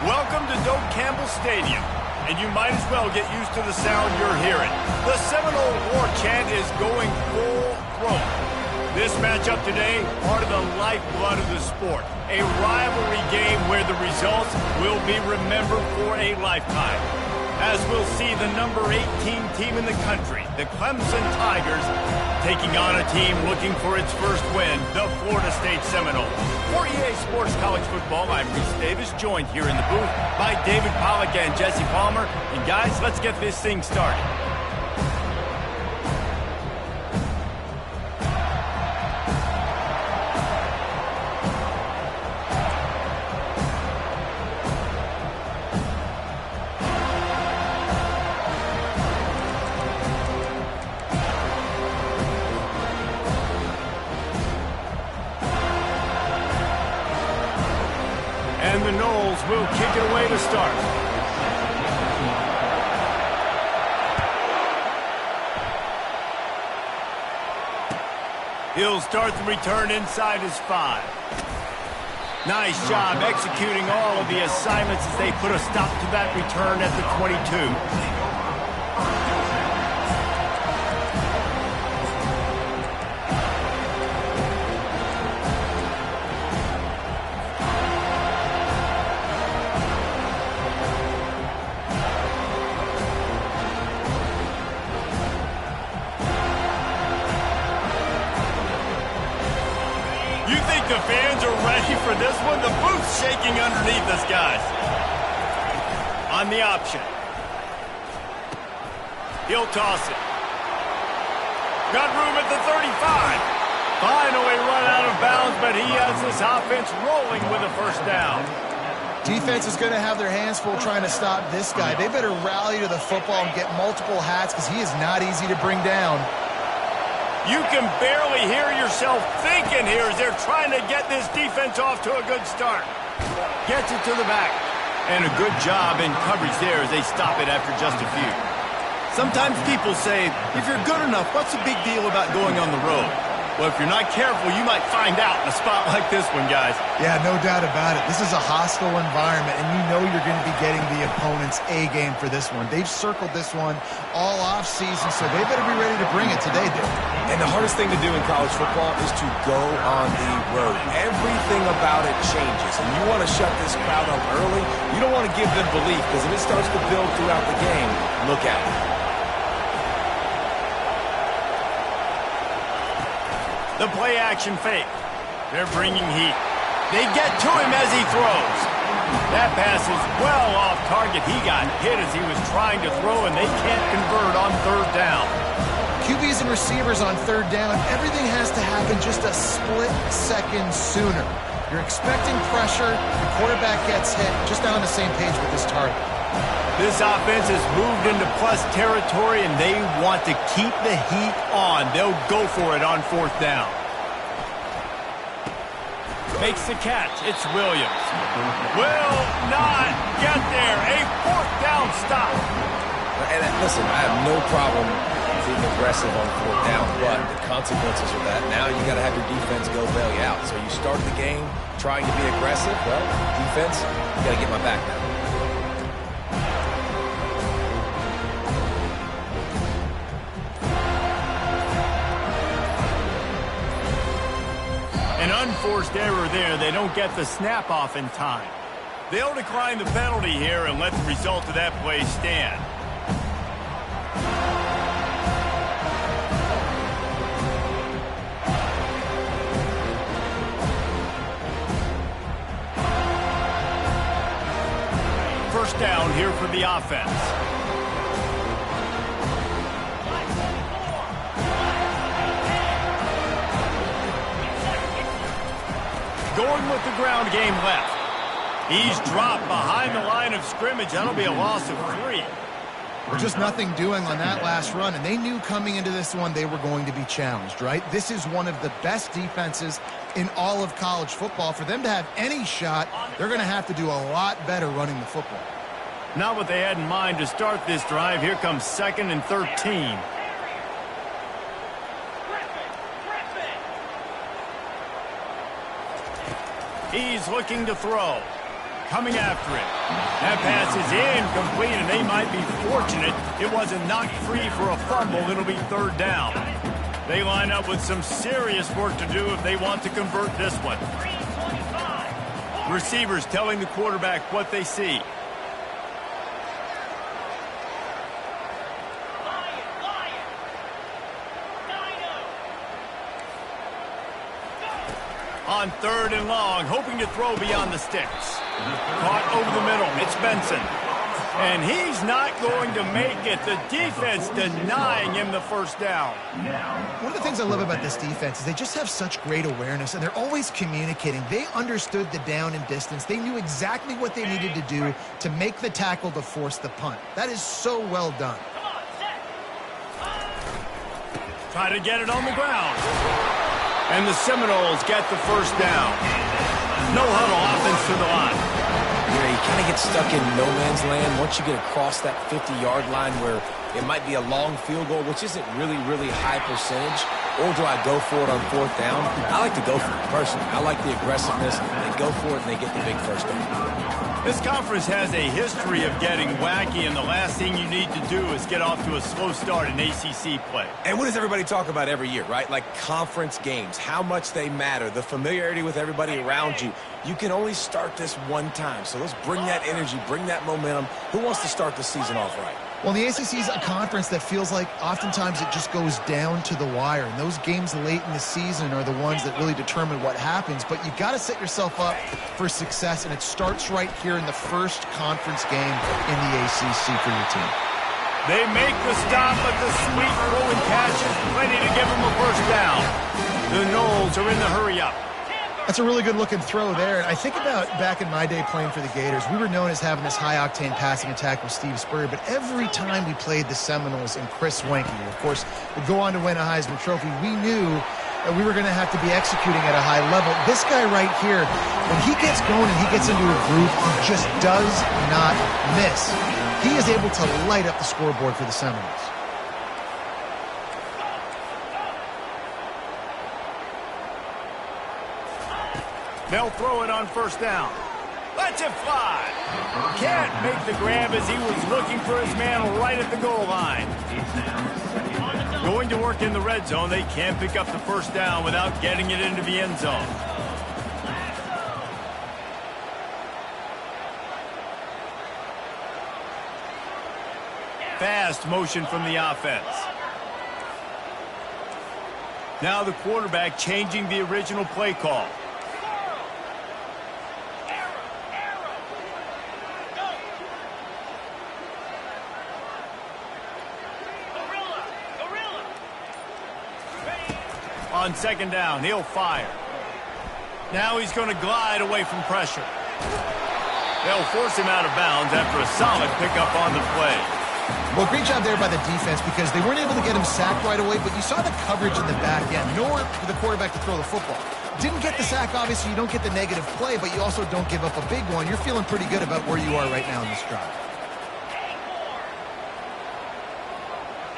Welcome to Doak Campbell Stadium, and you might as well get used to the sound you're hearing. The Seminole War chant is going full throat. This matchup today, part of the lifeblood of the sport. A rivalry game where the results will be remembered for a lifetime. As we'll see the number 18 team in the country, the Clemson Tigers, taking on a team looking for its first win, the Florida State Seminoles. For EA Sports College Football, I'm Reese Davis, joined here in the booth by David Pollack and Jesse Palmer. And guys, let's get this thing started. And the Noles will kick it away to start. He'll start the return inside his 5. Nice job executing all of the assignments as they put a stop to that return at the 22. You think the fans are ready for this one? The booth's shaking underneath us, guys. On the option. He'll toss it. Got room at the 35. Finally run out of bounds, but he has this offense rolling with a first down. Defense is going to have their hands full trying to stop this guy. They better rally to the football and get multiple hats because he is not easy to bring down. You can barely hear yourself thinking here as they're trying to get this defense off to a good start. Gets it to the back. And a good job in coverage there as they stop it after just a few. Sometimes people say, if you're good enough, what's the big deal about going on the road? Well, if you're not careful, you might find out in a spot like this one, guys. Yeah, no doubt about it. This is a hostile environment, and you know you're going to be getting the opponent's A game for this one. They've circled this one all offseason, so they better be ready to bring it today, dude. And the hardest thing to do in college football is to go on the road. Everything about it changes, and you want to shut this crowd up early. You don't want to give them belief, because if it starts to build throughout the game, look out. The play-action fake. They're bringing heat. They get to him as he throws. That pass is well off target. He got hit as he was trying to throw, and they can't convert on third down. QBs and receivers on third down, everything has to happen just a split second sooner. You're expecting pressure, the quarterback gets hit, just not on the same page with this target. This offense has moved into plus territory, and they want to keep the heat on. They'll go for it on fourth down. Makes the catch. It's Williams. Will not get there. A fourth down stop. And listen, I have no problem being aggressive on fourth down, but the consequences of that, now you got to have your defense go bail you out. So you start the game trying to be aggressive. Well, defense, you got to get my back now. An unforced error there. They don't get the snap off in time. They'll decline the penalty here and let the result of that play stand. First down here for the offense. Going with the ground game left. He's dropped behind the line of scrimmage. That'll be a loss of 3. Well, just nothing doing on that last run, and they knew coming into this one they were going to be challenged, right? This is one of the best defenses in all of college football. For them to have any shot, they're going to have to do a lot better running the football. Not what they had in mind to start this drive. Here comes 2nd and 13. He's looking to throw. coming after it. That pass is incomplete, and they might be fortunate it wasn't knocked free for a fumble. It'll be third down. They line up with some serious work to do if they want to convert this one. Receivers telling the quarterback what they see. On third and long, hoping to throw beyond the sticks. Caught over the middle. It's Benson. And he's not going to make it. The defense denying him the first down. One of the things I love about this defense is they just have such great awareness, and they're always communicating. They understood the down and distance. They knew exactly what they needed to do to make the tackle to force the punt. That is so well done. Try to get it on the ground. And the Seminoles get the first down. No huddle offense to the line. Yeah, you kind of get stuck in no man's land once you get across that 50-yard line where it might be a long field goal, which isn't really high percentage. Or do I go for it on fourth down? I like to go for it, personally. I like the aggressiveness. They go for it, and they get the big first down. This conference has a history of getting wacky, and the last thing you need to do is get off to a slow start in ACC play. And what does everybody talk about every year, right? Like conference games, how much they matter, the familiarity with everybody around you. You can only start this one time, so let's bring that energy, bring that momentum. Who wants to start the season off right? Well, the ACC is a conference that feels like oftentimes it just goes down to the wire. And those games late in the season are the ones that really determine what happens. But you've got to set yourself up for success, and it starts right here in the first conference game in the ACC for your team. They make the stop, but the sweet throwing catch is plenty to give them a first down. The Noles are in the hurry-up. That's a really good-looking throw there. And I think about back in my day playing for the Gators, we were known as having this high-octane passing attack with Steve Spurrier, but every time we played the Seminoles and Chris Wenke, who, of course, would go on to win a Heisman Trophy, we knew that we were going to have to be executing at a high level. This guy right here, when he gets going and he gets into a groove, he just does not miss. He is able to light up the scoreboard for the Seminoles. They'll throw it on first down. Lets it fly. Can't make the grab as he was looking for his man right at the goal line. Going to work in the red zone, they can't pick up the first down without getting it into the end zone. Fast motion from the offense. Now the quarterback changing the original play call. On second down, he'll fire. Now he's going to glide away from pressure. They'll force him out of bounds after a solid pickup on the play. Well, great job there by the defense because they weren't able to get him sacked right away, but you saw the coverage in the back end. Nowhere for the quarterback to throw the football. Didn't get the sack, obviously you don't get the negative play, but you also don't give up a big one. You're feeling pretty good about where you are right now in this drive.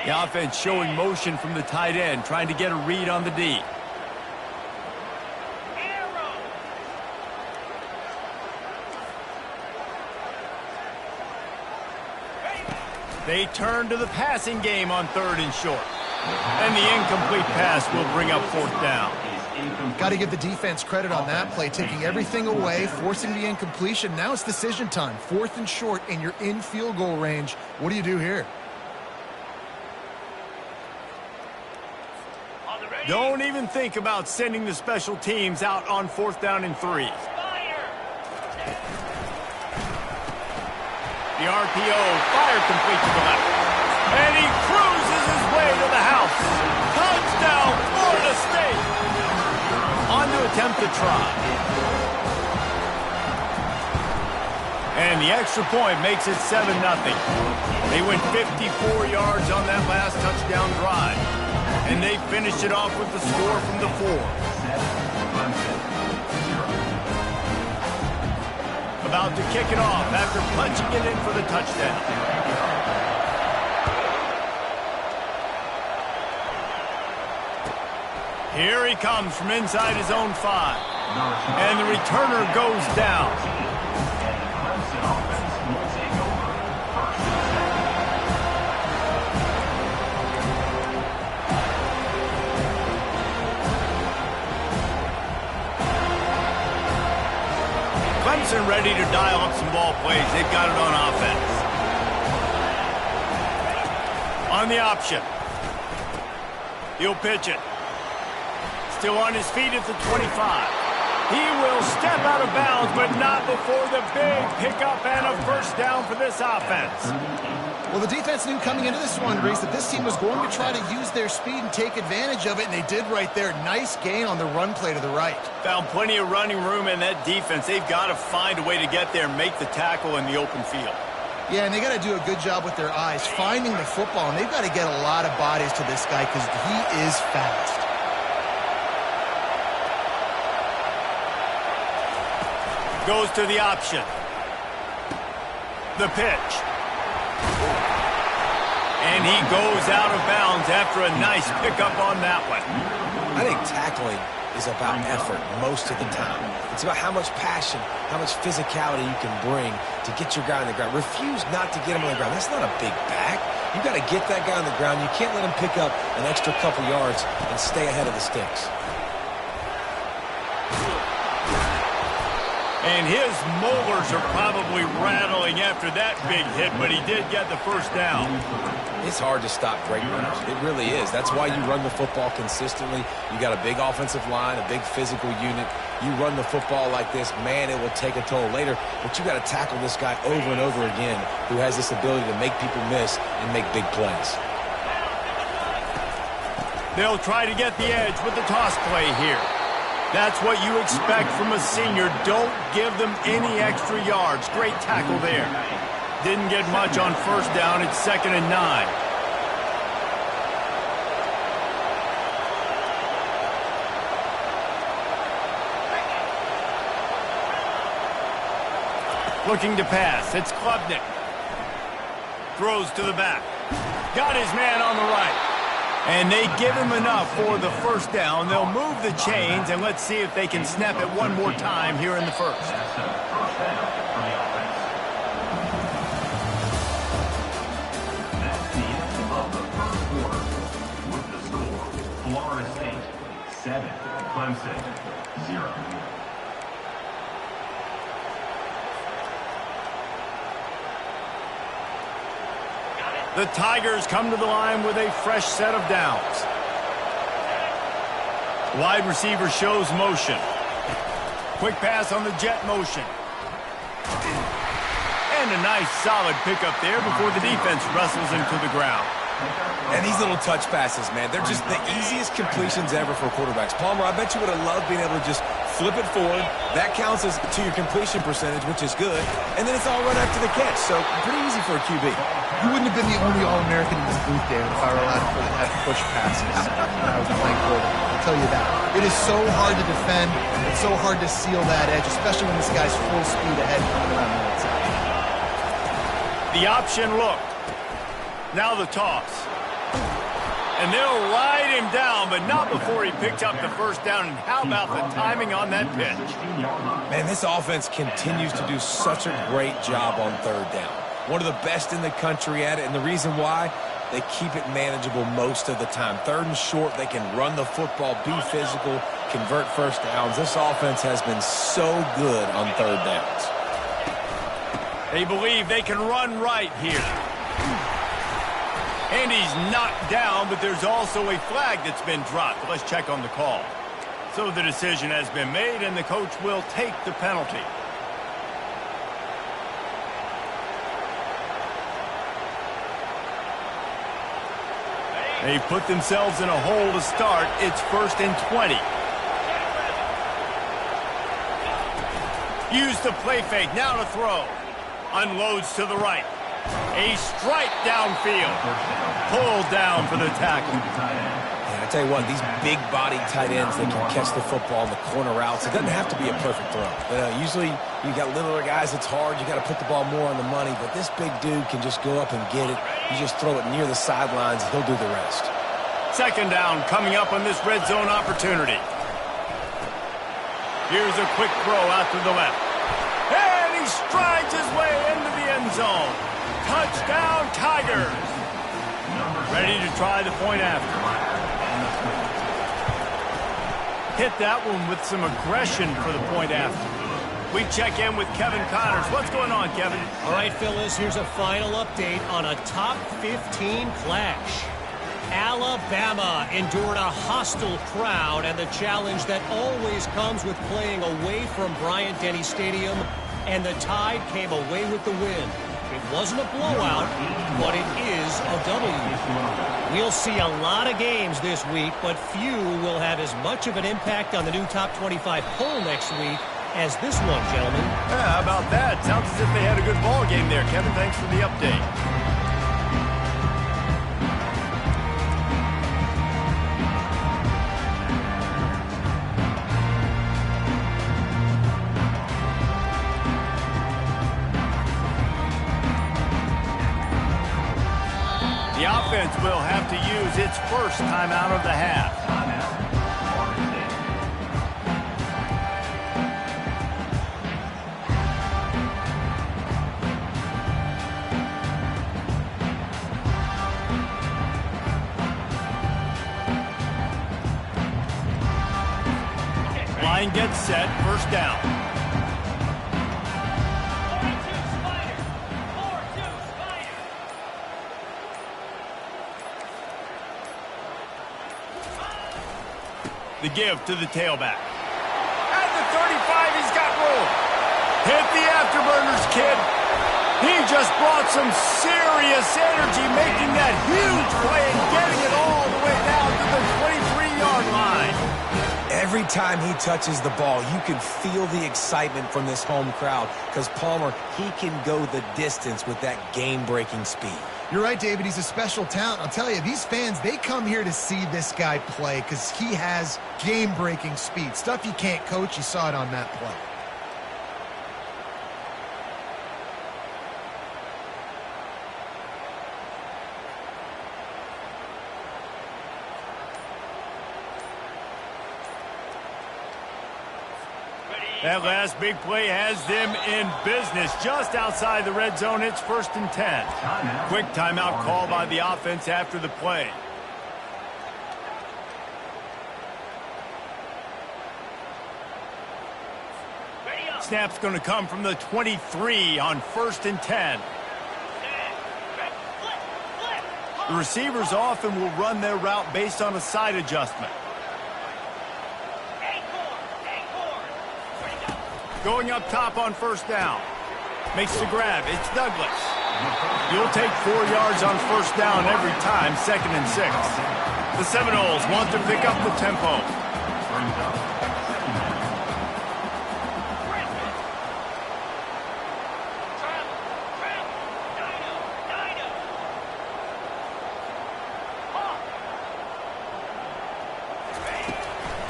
The offense showing motion from the tight end, trying to get a read on the D. They turn to the passing game on third and short. And the incomplete pass will bring up fourth down. Got to give the defense credit on that play, taking everything away, forcing the incompletion. Now it's decision time. Fourth and short, and you're in field goal range. What do you do here? Don't even think about sending the special teams out on fourth down and 3. The RPO fired complete to the left. And he cruises his way to the house. Touchdown, Florida State. On to attempt the try. And the extra point makes it 7-0. They went 54 yards on that last touchdown drive. And they finished it off with the score from the 4. About to kick it off after punching it in for the touchdown. Here he comes from inside his own 5. And the returner goes down. Clemson ready to dial up some ball plays. They've got it on offense. On the option. He'll pitch it. Still on his feet at the 25. He will step out of bounds, but not before the big pickup and a first down for this offense. Well, the defense knew coming into this one, Reese, that this team was going to try to use their speed and take advantage of it, and they did right there. Nice gain on the run play to the right. Found plenty of running room in that defense. They've got to find a way to get there and make the tackle in the open field. Yeah, and they got to do a good job with their eyes, finding the football, and they've got to get a lot of bodies to this guy because he is fast. Goes to the option. The pitch. And he goes out of bounds after a nice pickup on that one. I think tackling is about effort most of the time. It's about how much passion, how much physicality you can bring to get your guy on the ground. Refuse not to get him on the ground. That's not a big back. You got to get that guy on the ground. You can't let him pick up an extra couple yards and stay ahead of the sticks. And his molars are probably rattling after that big hit, but he did get the first down. It's hard to stop great runners. It really is. That's why you run the football consistently. You got a big offensive line, a big physical unit. You run the football like this, man, it will take a toll later. But you got to tackle this guy over and over again who has this ability to make people miss and make big plays. They'll try to get the edge with the toss play here. That's what you expect from a senior. Don't give them any extra yards. Great tackle there. Didn't get much on first down. It's 2nd and 9. Looking to pass. It's Klubnik. Throws to the back. Got his man on the right. And they give him enough for the first down. They'll move the chains, and let's see if they can snap it one more time here in the first. That's the end of the first quarter. With the score, Florida State 7, Clemson 0. The Tigers come to the line with a fresh set of downs. Wide receiver shows motion. Quick pass on the jet motion. And a nice solid pickup there before the defense wrestles him to the ground. And these little touch passes, man, they're just the easiest completions ever for quarterbacks. Palmer, I bet you would have loved being able to just flip it forward. That counts as to your completion percentage, which is good. And then it's all right after the catch, so pretty easy for a QB. You wouldn't have been the only All-American in this booth, David, if I were allowed to have push passes when I was playing quarterback. I'll tell you that. It is so hard to defend. It's so hard to seal that edge, especially when this guy's full speed ahead coming around the outside. The option look. Now the toss. And they'll ride him down, but not before he picked up the first down. And how about the timing on that pitch? Man, this offense continues to do such a great job on third down. One of the best in the country at it, and the reason why, they keep it manageable most of the time. 3rd and short, they can run the football, be physical, convert first downs. This offense has been so good on third downs. They believe they can run right here. And he's knocked down, but there's also a flag that's been dropped. Let's check on the call. So the decision has been made, and the coach will take the penalty. They put themselves in a hole to start. It's 1st and 20. Use the play fake. Now to throw. Unloads to the right. A strike downfield. Pulled down for the tackle. Yeah, I tell you what, these big-bodied tight ends, they can catch the football in the corner routes. It doesn't have to be a perfect throw. But usually, you got littler guys, it's hard. You got to put the ball more on the money. But this big dude can just go up and get it. You just throw it near the sidelines, he'll do the rest. 2nd down coming up on this red zone opportunity. Here's a quick throw out to the left. And he he strides his way into the end zone. Touchdown, Tigers. Ready to try the point after. Hit that one with some aggression for the point after. We check in with Kevin Connors. What's going on, Kevin? All right, Phyllis, here's a final update on a top 15 clash. Alabama endured a hostile crowd and the challenge that always comes with playing away from Bryant-Denny Stadium, and the Tide came away with the win. It wasn't a blowout, but it is a W. We'll see a lot of games this week, but few will have as much of an impact on the new top 25 poll next week as this one, gentlemen. Yeah, how about that? Sounds as if they had a good ball game there, Kevin. Thanks for the update. The offense will have to use its first timeout of the half. Line gets set, first down. The give to the tailback. At the 35, he's got room. Hit the afterburners, kid. He just brought some serious energy, making that huge play and getting it all the way down to the 23-yard line. Every time he touches the ball, you can feel the excitement from this home crowd because Palmer, he can go the distance with that game-breaking speed. You're right, David. He's a special talent. I'll tell you, these fans, they come here to see this guy play because he has game-breaking speed. Stuff you can't coach. You saw it on that play. That last big play has them in business just outside the red zone. It's 1st and 10. Quick timeout call by the offense after the play. Snap's going to come from the 23 on 1st and 10. The receivers often will run their route based on a side adjustment. Going up top on 1st down. Makes the grab. It's Douglas. You'll take 4 yards on 1st down every time, 2nd and 6. The Seminoles want to pick up the tempo.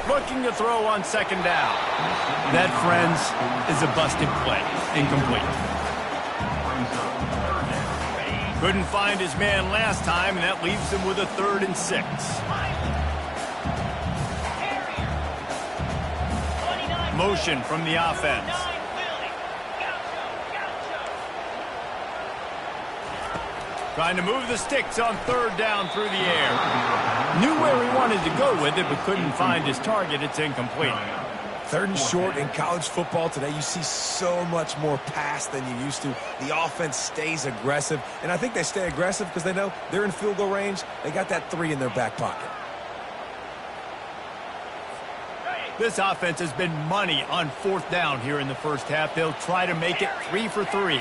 Looking to throw on 2nd down. That, friends, is a busted play. Incomplete. Couldn't find his man last time, and that leaves him with a 3rd and 6. Motion from the offense. Trying to move the sticks on 3rd down through the air. Knew where he wanted to go with it, but couldn't find his target. It's incomplete. 3rd and short in college football today. You see so much more pass than you used to. The offense stays aggressive, and I think they stay aggressive because they know they're in field goal range. They got that 3 in their back pocket. This offense has been money on 4th down here in the first half. They'll try to make it 3 for 3.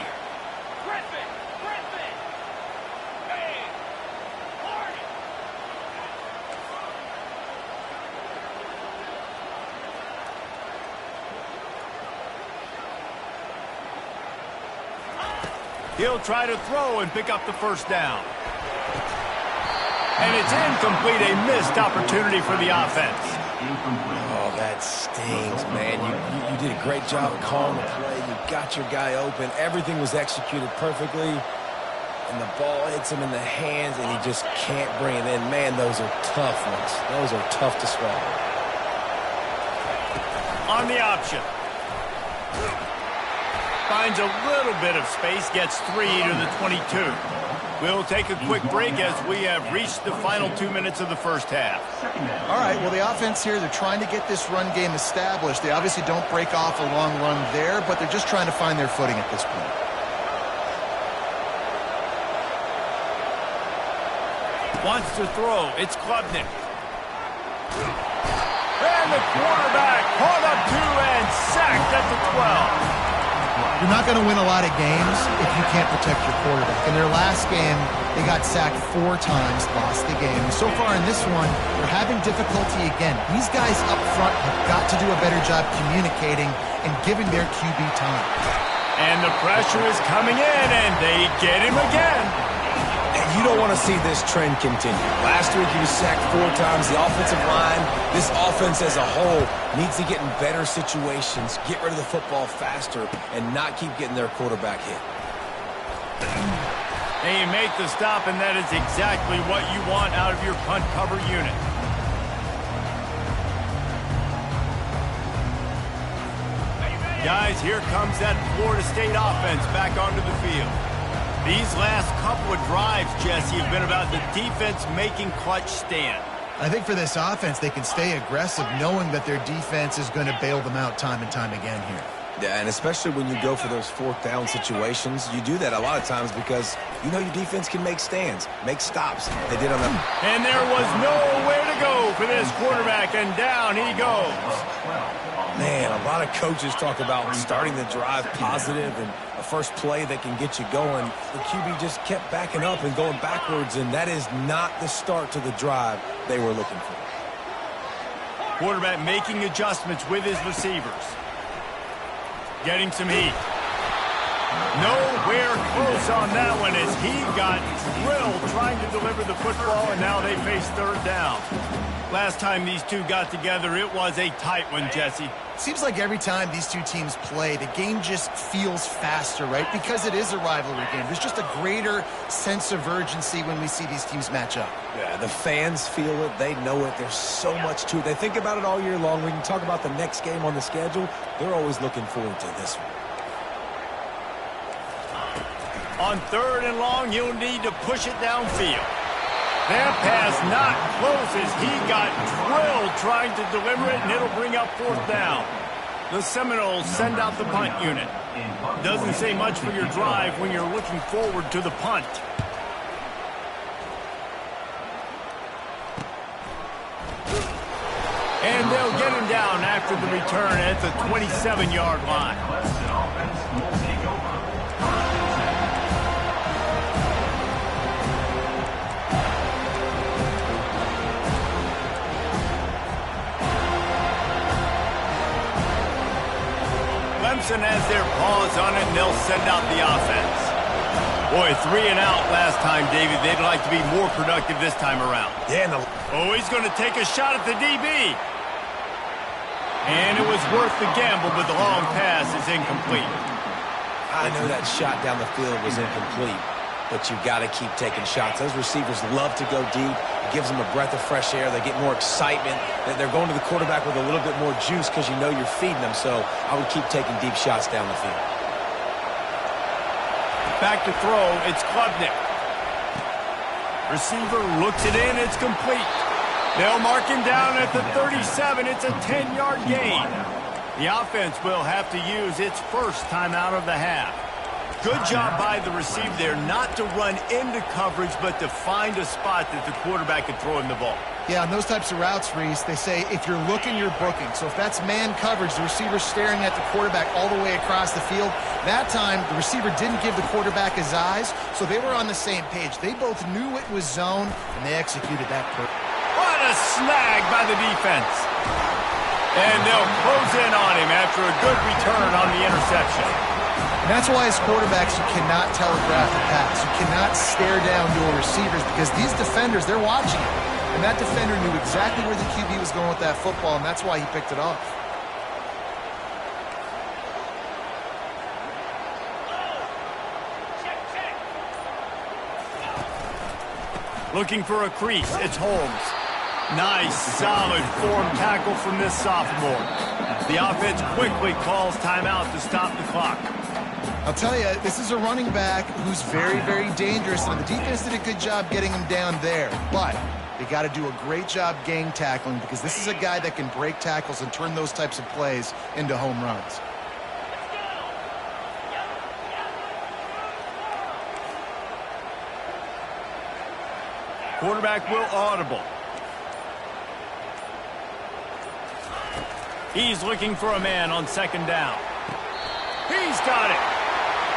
He'll try to throw and pick up the 1st down. And it's incomplete, a missed opportunity for the offense. Oh, that stings, man. You did a great job of calling the play. You got your guy open. Everything was executed perfectly. And the ball hits him in the hands, and he just can't bring it in. Man, those are tough ones. Those are tough to swallow. On the option. finds a little bit of space, gets 3 to the 22. We'll take a quick break as we have reached the final 2 minutes of the first half. All right, well, the offense here, they're trying to get this run game established. They obviously don't break off a long run there, but they're just trying to find their footing at this point. Wants to throw. It's Klubnik. And the quarterback caught up 2 and sacked at the 12. You're not going to win a lot of games if you can't protect your quarterback. In their last game, they got sacked 4 times, lost the game. So far in this one, they're having difficulty again. These guys up front have got to do a better job communicating and giving their QB time. And the pressure is coming in, and they get him again. And you don't want to see this trend continue. Last week he was sacked 4 times. The offensive line, this offense as a whole, needs to get in better situations, get rid of the football faster, and not keep getting their quarterback hit. They make the stop, and that is exactly what you want out of your punt cover unit. Guys, here comes that Florida State offense back onto the field. These last couple of drives, Jesse, have been about the defense making clutch stand. I think for this offense, they can stay aggressive knowing that their defense is going to bail them out time and time again here. Yeah, and especially when you go for those 4th down situations, you do that a lot of times because you know your defense can make stands, make stops. They did on them. And there was nowhere to go for this quarterback, and down he goes. Man, a lot of coaches talk about starting the drive positive and a first play that can get you going. The QB just kept backing up and going backwards, and that is not the start to the drive they were looking for. Quarterback making adjustments with his receivers. Getting some heat. Nowhere close on that one as he got drilled trying to deliver the football, and now they face 3rd down. Last time these two got together, it was a tight one, Jesse. Seems like every time these two teams play, the game just feels faster, right? Because it is a rivalry game. There's just a greater sense of urgency when we see these teams match up. Yeah, the fans feel it. They know it. There's so much to it. They think about it all year long. We can talk about the next game on the schedule. They're always looking forward to this one. On 3rd and long, you'll need to push it downfield. That pass not close as he got drilled trying to deliver it, and it'll bring up 4th down. The Seminoles send out the punt unit. Doesn't say much for your drive when you're looking forward to the punt. And they'll get him down after the return at the 27-yard line. Clemson has their paws on it, and they'll send out the offense. Boy, 3 and out last time, David. They'd like to be more productive this time around. Yeah, Oh, he's going to take a shot at the DB. And it was worth the gamble, but the long pass is incomplete. I know that shot down the field was incomplete, but you've got to keep taking shots. Those receivers love to go deep. It gives them a breath of fresh air. They get more excitement. They're going to the quarterback with a little bit more juice because you know you're feeding them. So I would keep taking deep shots down the field. Back to throw. It's Klubnik. Receiver looks it in. It's complete. They'll mark him down at the 37. It's a 10-yard gain. The offense will have to use its first timeout of the half. Good job by the receiver there not to run into coverage, but to find a spot that the quarterback can throw him the ball. Yeah, on those types of routes, Reese, they say if you're looking, you're booking. So if that's man coverage, the receiver's staring at the quarterback all the way across the field. That time, the receiver didn't give the quarterback his eyes, so they were on the same page. They both knew it was zone, and they executed that perfectly. What a snag by the defense. And they'll close in on him after a good return on the interception. And that's why as quarterbacks, you cannot telegraph the pass. You cannot stare down your receivers because these defenders, they're watching it. And that defender knew exactly where the QB was going with that football, and that's why he picked it off. Looking for a crease. It's Holmes. Nice, solid form tackle from this sophomore. The offense quickly calls timeout to stop the clock. I'll tell you, this is a running back who's very, very dangerous, and the defense did a good job getting him down there. But they got to do a great job gang tackling because this is a guy that can break tackles and turn those types of plays into home runs. Quarterback will audible. He's looking for a man on second down. He's got it.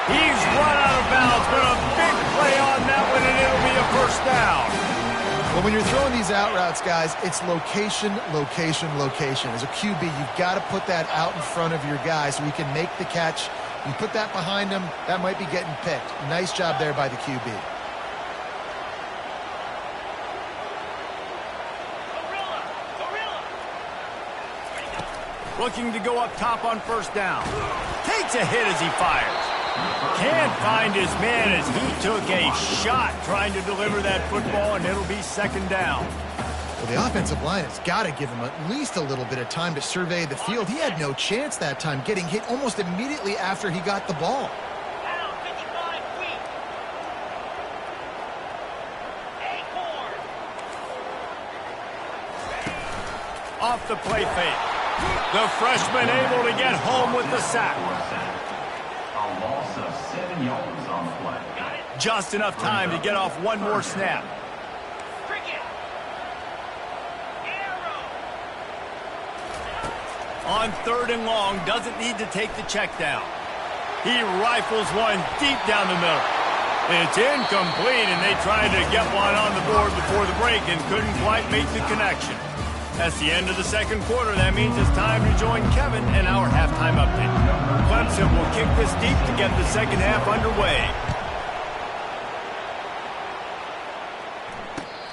He's run out of bounds, but a big play on that one, and it'll be a first down. Well, when you're throwing these out routes, guys, it's location, location, location. As a QB, you've got to put that out in front of your guy so he can make the catch. You put that behind him, that might be getting picked. Nice job there by the QB. Looking to go up top on first down. Takes a hit as he fires. Can't find his man as he took a shot trying to deliver that football, and it'll be second down. Well, the offensive line has got to give him at least a little bit of time to survey the field. He had no chance that time, getting hit almost immediately after he got the ball. Off the play fake. The freshman able to get home with the sack. A loss of 7 yards on the play. Just enough time to get off one more snap. On third and long, doesn't need to take the check down. He rifles one deep down the middle. It's incomplete, and they tried to get one on the board before the break and couldn't quite make the connection. That's the end of the second quarter. That means it's time to join Kevin in our halftime update. Clemson will kick this deep to get the second half underway.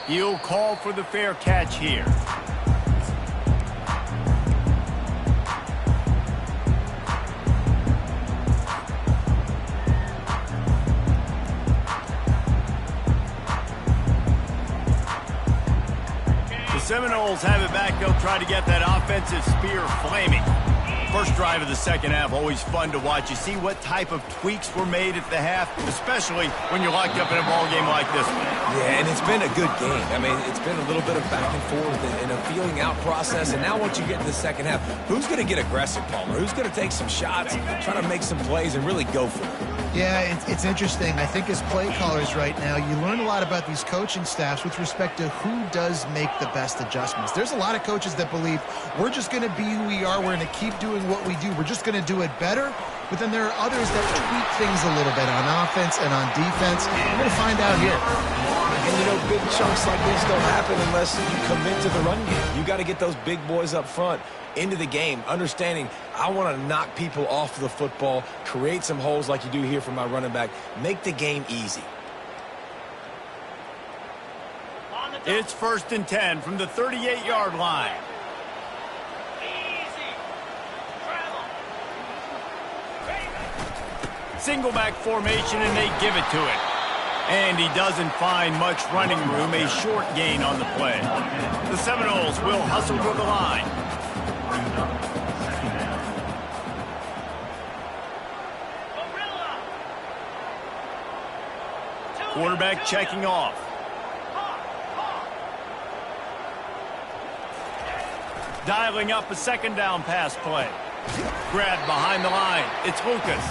He'll call for the fair catch here. Seminoles have it back. They'll try to get that offensive spear flaming. First drive of the second half, always fun to watch. You see what type of tweaks were made at the half, especially when you're locked up in a ball game like this one. Yeah, and it's been a good game. I mean, it's been a little bit of back and forth and a feeling out process. And now once you get in the second half, who's going to get aggressive, Palmer? Who's going to take some shots, try to make some plays, and really go for it? Yeah, it's interesting. I think as play callers right now, you learn a lot about these coaching staffs with respect to who does make the best adjustments. There's a lot of coaches that believe we're just going to be who we are. We're going to keep doing what we do. We're just going to do it better. But then there are others that tweak things a little bit on offense and on defense. We're going to find out here. And, you know, big chunks like this don't happen unless you commit to the run game. You got to get those big boys up front into the game, understanding I want to knock people off the football, create some holes like you do here for my running back, make the game easy. It's first and 10 from the 38-yard line. Single back formation, and they give it to him. And he doesn't find much running room, a short gain on the play. The Seminoles will hustle to the line. Quarterback checking off. Dialing up a second down pass play. Grabbed behind the line. It's Lucas.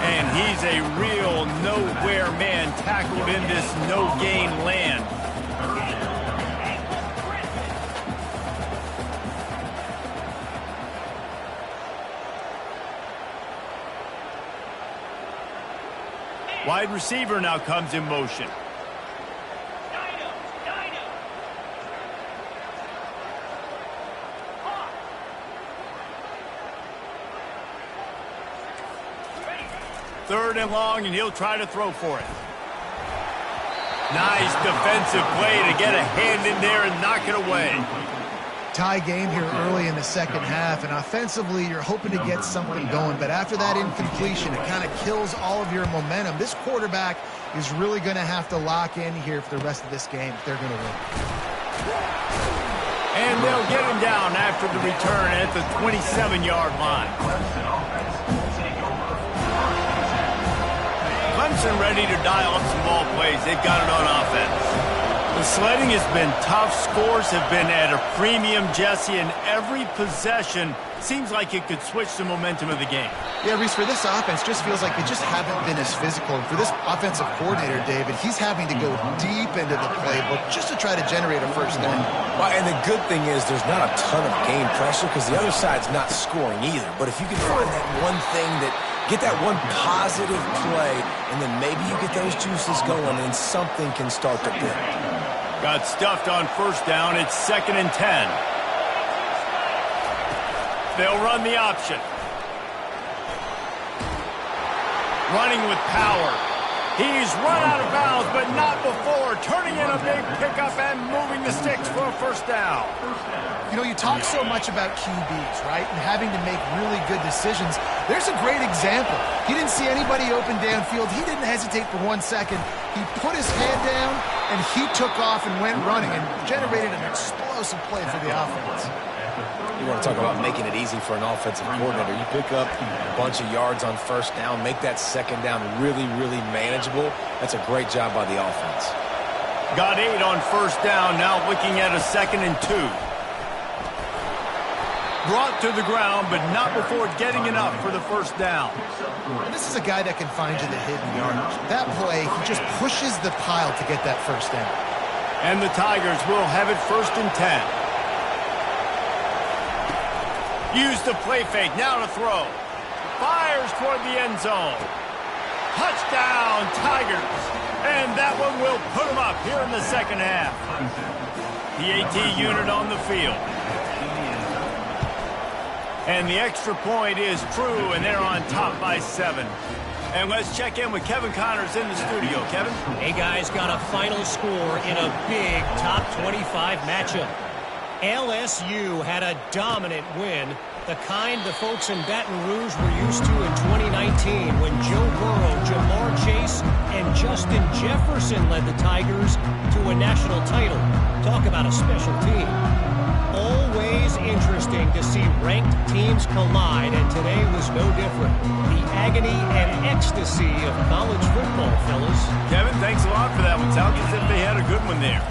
And he's a real nowhere man tackled in this no-gain land. Wide receiver now comes in motion. Third and long, and he'll try to throw for it. Nice defensive play to get a hand in there and knock it away. Tie game here early in the second half, and offensively you're hoping to get something going, but after that incompletion, it kind of kills all of your momentum. This quarterback is really going to have to lock in here for the rest of this game if they're going to win. And they'll get him down after the return at the 27-yard line. Jefferson ready to dial up some ball plays. They've got it on offense. The sledding has been tough. Scores have been at a premium, Jesse, and every possession seems like it could switch the momentum of the game. Yeah, Reese, for this offense, just feels like they just haven't been as physical. And for this offensive coordinator, David, he's having to go deep into the playbook just to try to generate a first down. Well, and the good thing is there's not a ton of game pressure because the other side's not scoring either. But if you can find that one thing get that one positive play, and then maybe you get those juices going, and something can start to build. Got stuffed on first down. It's 2nd and 10. They'll run the option. Running with power. He's run out of bounds, but not before. Turning in a big pickup and moving the sticks for a first down. You know, you talk so much about QBs, right, and having to make really good decisions. There's a great example. He didn't see anybody open downfield. He didn't hesitate for 1 second. He put his head down, and he took off and went running and generated an explosive play for the offense. You want to talk about making it easy for an offensive coordinator. You pick up a bunch of yards on first down, make that second down really, really manageable. That's a great job by the offense. Got 8 on first down, now looking at a 2nd and 2. Brought to the ground, but not before getting enough for the first down. This is a guy that can find you the hidden yardage. That play, he just pushes the pile to get that first down. And the Tigers will have it 1st and 10. Use the play fake, now to throw. Fires toward the end zone. Touchdown, Tigers. And that one will put them up here in the second half. The AT unit on the field. And the extra point is true, and they're on top by 7. And let's check in with Kevin Connors in the studio. Kevin? Hey, guys, got a final score in a big top 25 matchup. LSU had a dominant win, the kind the folks in Baton Rouge were used to in 2019 when Joe Burrow, Jamar Chase, and Justin Jefferson led the Tigers to a national title. Talk about a special team. Always interesting to see ranked teams collide, and today was no different. The agony and ecstasy of college football, fellas. Kevin, thanks a lot for that one. Sounds as if they had a good one there.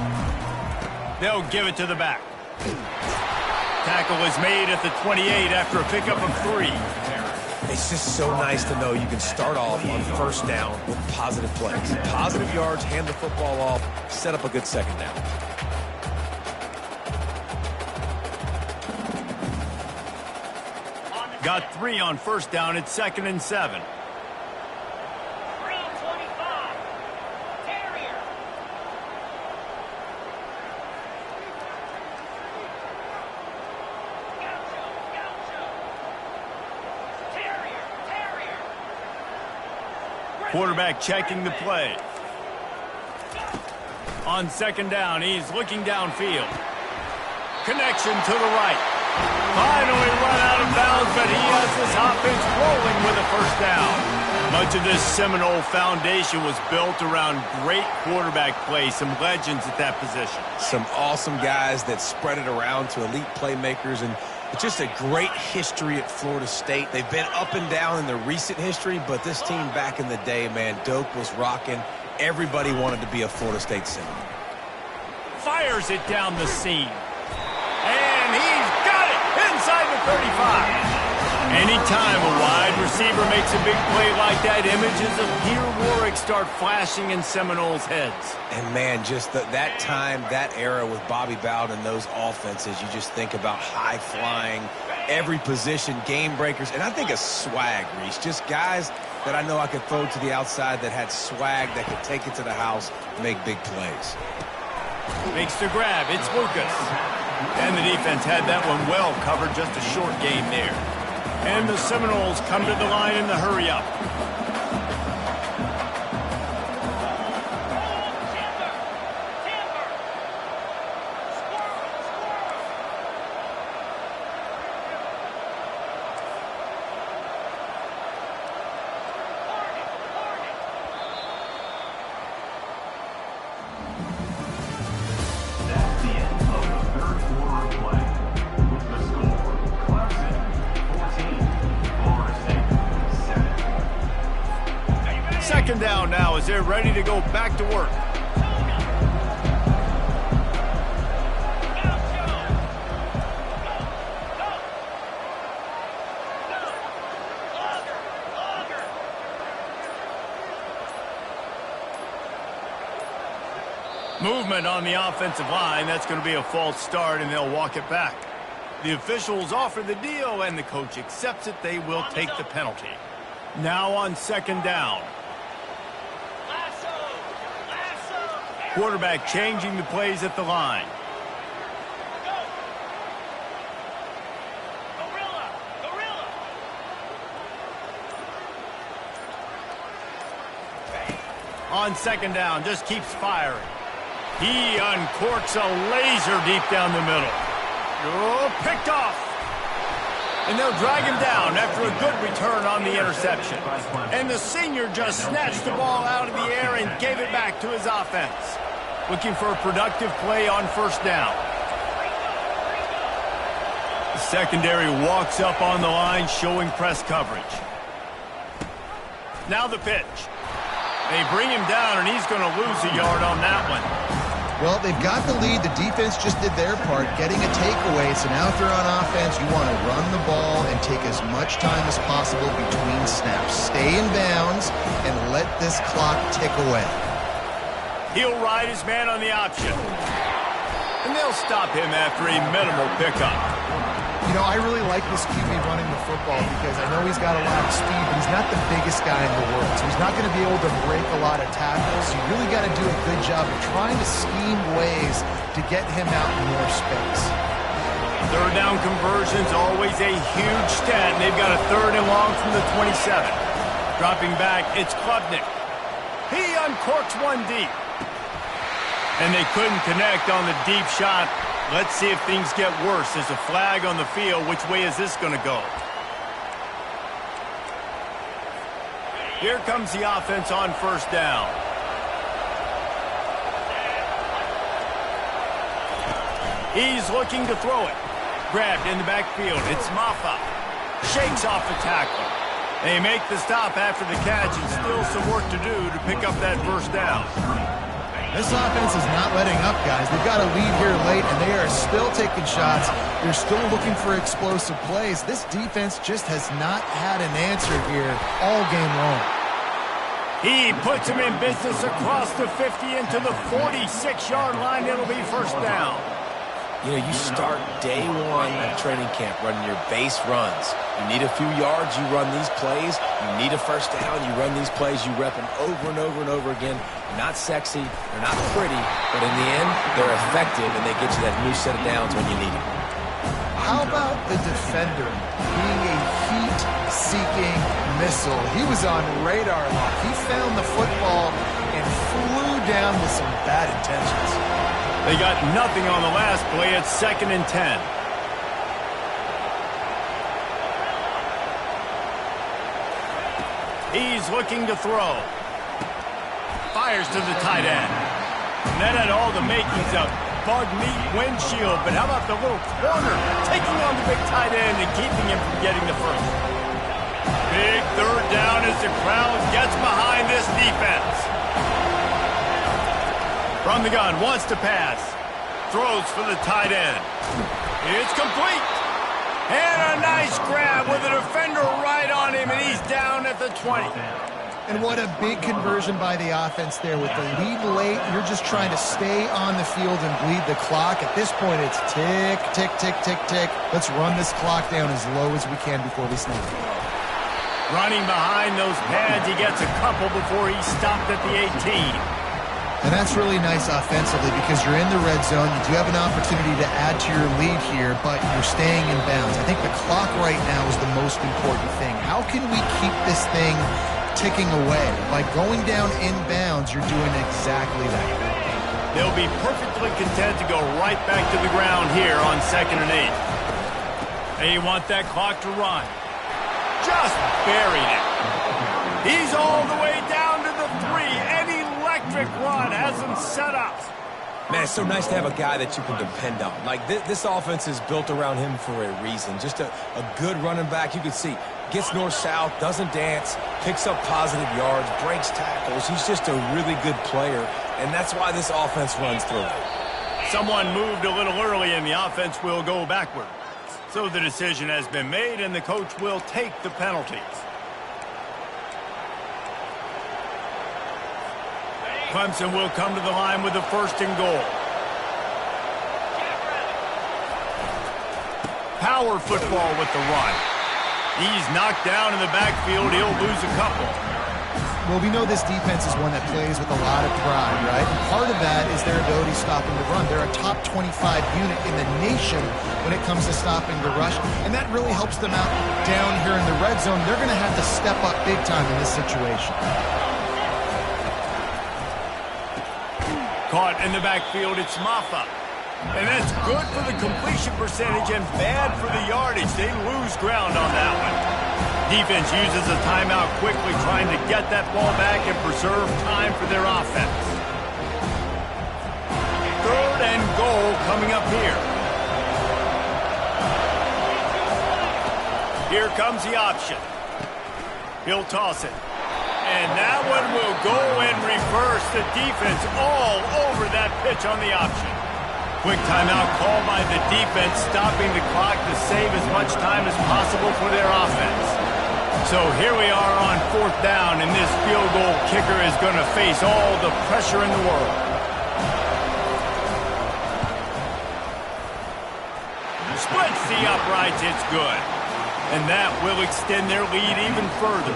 They'll give it to the back. Tackle is made at the 28 after a pickup of 3. It's just so nice to know you can start off on first down with positive plays. Positive yards, hand the football off, set up a good second down. Got 3 on first down. It's 2nd and 7. Quarterback checking the play. On second down, he's looking downfield. Connection to the right. Finally run out of bounds, but he has this offense rolling with a first down. Much of this Seminole foundation was built around great quarterback play, some legends at that position. Some awesome guys that spread it around to elite playmakers, and it's just a great history at Florida State. They've been up and down in the recent history, but this team back in the day, man, Doak was rocking. Everybody wanted to be a Florida State Seminole. Fires it down the seam. And he's got it inside the 35. Anytime a wide receiver makes a big play like that, images of Peter Warrick start flashing in Seminoles' heads. And, man, just that time, that era with Bobby Bowden and those offenses, you just think about high-flying, every position, game breakers, and I think a swag, Reese. Just guys that I know I could throw to the outside that had swag, that could take it to the house, make big plays. Makes the grab. It's Lucas. And the defense had that one well covered, just a short game there. And the Seminoles come to the line in the hurry-up. That's the end of the third quarter of play. With the score, Clemson 14, Florida State 7. second down now as they're ready to go back to work. Movement on the offensive line. That's going to be a false start, and they'll walk it back. The officials offer the deal, and the coach accepts it. They will take the penalty. Now on second down. Quarterback changing the plays at the line. On second down, just keeps firing. He uncorks a laser deep down the middle. Oh, picked off. And they'll drag him down after a good return on the interception. And the senior just snatched the ball out of the air and gave it back to his offense. Looking for a productive play on first down. The secondary walks up on the line, showing press coverage. Now the pitch. They bring him down, and he's going to lose a yard on that one. Well, they've got the lead. The defense just did their part, getting a takeaway. So now if they're on offense, you want to run the ball and take as much time as possible between snaps. Stay in bounds and let this clock tick away. He'll ride his man on the option. And they'll stop him after a minimal pickup. You know, I really like this QB running the football because I know he's got a lot of speed, but he's not the biggest guy in the world. So he's not going to be able to break a lot of tackles. You really got to do a good job of trying to scheme ways to get him out in more space. Third down conversion's always a huge stat, and they've got a third and long from the 27. Dropping back, it's Klubnik. He uncorks one deep. And they couldn't connect on the deep shot. Let's see if things get worse. There's a flag on the field. Which way is this going to go? Here comes the offense on first down. He's looking to throw it. Grabbed in the backfield. It's Maffa. Shakes off the tackle. They make the stop after the catch, and still some work to do to pick up that first down. This offense is not letting up, guys. They've got a lead here late, and they are still taking shots. They're still looking for explosive plays. This defense just has not had an answer here all game long. He puts him in business across the 50 into the 46-yard line. It'll be first down. You know, you start day one of training camp running your base runs. You need a few yards, you run these plays. You need a first down, you run these plays. You rep them over and over and over again. They're not sexy, they're not pretty, but in the end, they're effective, and they get you that new set of downs when you need it. How about the defender being a heat-seeking missile? He was on radar lock. He found the football and flew down with some bad intentions. They got nothing on the last play. It's 2nd and 10. He's looking to throw. Fires to the tight end. And that had all the makings of bug meat windshield, but how about the little corner taking on the big tight end and keeping him from getting the first? Big third down as the crowd gets behind this defense. From the gun, wants to pass. Throws for the tight end. It's complete. And a nice grab with a defender right on him, and he's down at the 20. And what a big conversion by the offense there. With the lead late, you're just trying to stay on the field and bleed the clock. At this point, it's tick, tick, tick, tick, tick. Let's run this clock down as low as we can before we snap. Running behind those pads, he gets a couple before he's stopped at the 18. And that's really nice offensively because you're in the red zone. You do have an opportunity to add to your lead here, but you're staying in bounds. I think the clock right now is the most important thing. How can we keep this thing ticking away? By going down in bounds, you're doing exactly that. They'll be perfectly content to go right back to the ground here on 2nd and 8. They want that clock to run. Just buried it. He's all the way down to the 3. Any electric run has him set up. Man, it's so nice to have a guy that you can depend on. Like, this offense is built around him for a reason. Just a good running back. You can see gets north-south, doesn't dance, picks up positive yards, breaks tackles. He's just a really good player, and that's why this offense runs through. Someone moved a little early, and the offense will go backward. So the decision has been made, and the coach will take the penalties. Clemson will come to the line with the 1st and goal. Power football with the run. He's knocked down in the backfield. He'll lose a couple. Well, we know this defense is one that plays with a lot of pride, right? And part of that is their ability stopping the run. They're a top 25 unit in the nation when it comes to stopping the rush, and that really helps them out down here in the red zone. They're going to have to step up big time in this situation. Caught in the backfield, it's Maffa. And that's good for the completion percentage and bad for the yardage. They lose ground on that one. Defense uses a timeout quickly, trying to get that ball back and preserve time for their offense. 3rd and goal coming up here. Here comes the option. He'll toss it. And that one will go in reverse. The defense all over that pitch on the option. Quick timeout called by the defense, stopping the clock to save as much time as possible for their offense. So here we are on 4th down, and this field goal kicker is going to face all the pressure in the world. Splits the uprights, it's good. And that will extend their lead even further.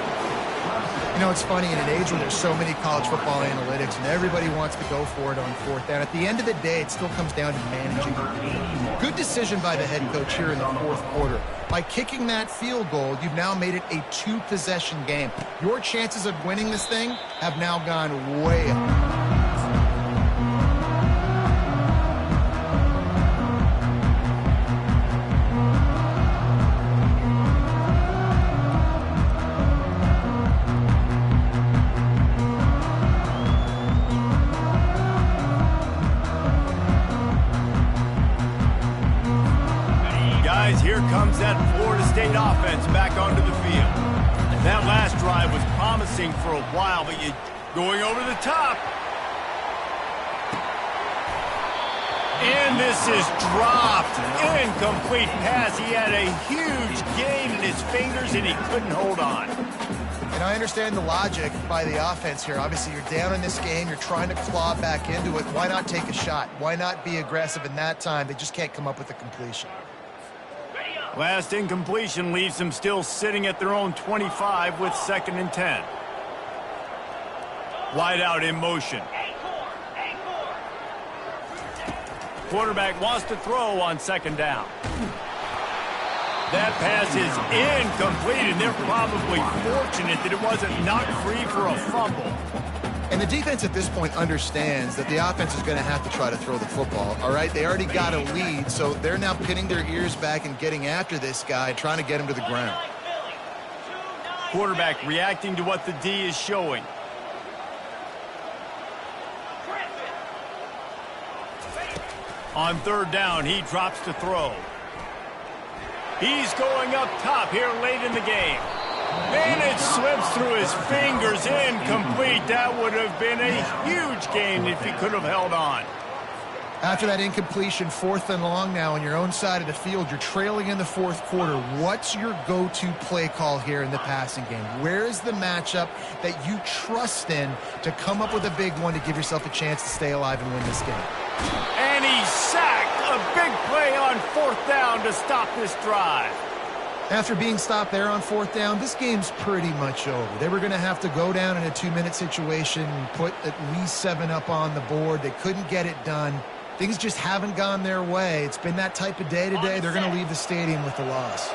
You know, it's funny, in an age where there's so many college football analytics and everybody wants to go for it on 4th down, at the end of the day, it still comes down to managing the game. Good decision by the head coach here in the 4th quarter. By kicking that field goal, you've now made it a 2-possession game. Your chances of winning this thing have now gone way up. Here comes that Florida State offense back onto the field. That last drive was promising for a while, but you going over the top. And this is dropped. Incomplete pass. He had a huge gain in his fingers, and he couldn't hold on. And I understand the logic by the offense here. Obviously, you're down in this game. You're trying to claw back into it. Why not take a shot? Why not be aggressive in that time? They just can't come up with a completion. Last incompletion leaves them still sitting at their own 25 with 2nd and 10. Wide out in motion. Quarterback wants to throw on 2nd down. That pass is incomplete, and they're probably fortunate that it wasn't knocked free for a fumble. And the defense at this point understands that the offense is going to have to try to throw the football, all right? They already got a lead, so they're now pinning their ears back and getting after this guy, trying to get him to the ground. Quarterback reacting to what the D is showing. On 3rd down, he drops to throw. He's going up top here late in the game. And it slips through his fingers, incomplete. That would have been a huge gain if he could have held on. After that incompletion, 4th and long now on your own side of the field, you're trailing in the 4th quarter. What's your go-to play call here in the passing game? Where is the matchup that you trust in to come up with a big one to give yourself a chance to stay alive and win this game? And he's sacked. A big play on 4th down to stop this drive. After being stopped there on 4th down, this game's pretty much over. They were going to have to go down in a 2-minute situation and put at least 7 up on the board. They couldn't get it done. Things just haven't gone their way. It's been that type of day today. They're going to leave the stadium with the loss.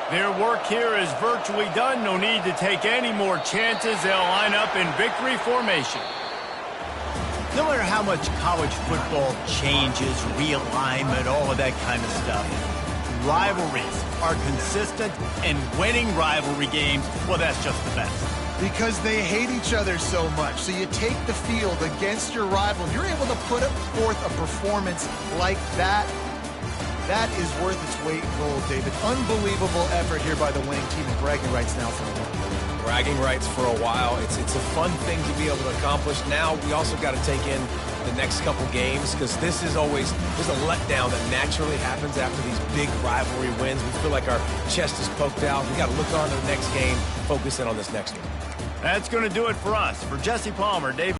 Their work here is virtually done. No need to take any more chances. They'll line up in victory formation. No matter how much college football changes, realignment, all of that kind of stuff, rivalries are consistent, and winning rivalry games, well, that's just the best. Because they hate each other so much. So you take the field against your rival. You're able to put forth a performance like that. That is worth its weight in gold, David. Unbelievable effort here by the winning team, and bragging rights now for a while. Bragging rights for a while. It's a fun thing to be able to accomplish. Now we also got to take in the next couple games, because this is always, there's a letdown that naturally happens after these big rivalry wins. We feel like our chest is poked out. We got to look on to the next game, focus in on this next one. That's going to do it for us. For Jesse Palmer, Dave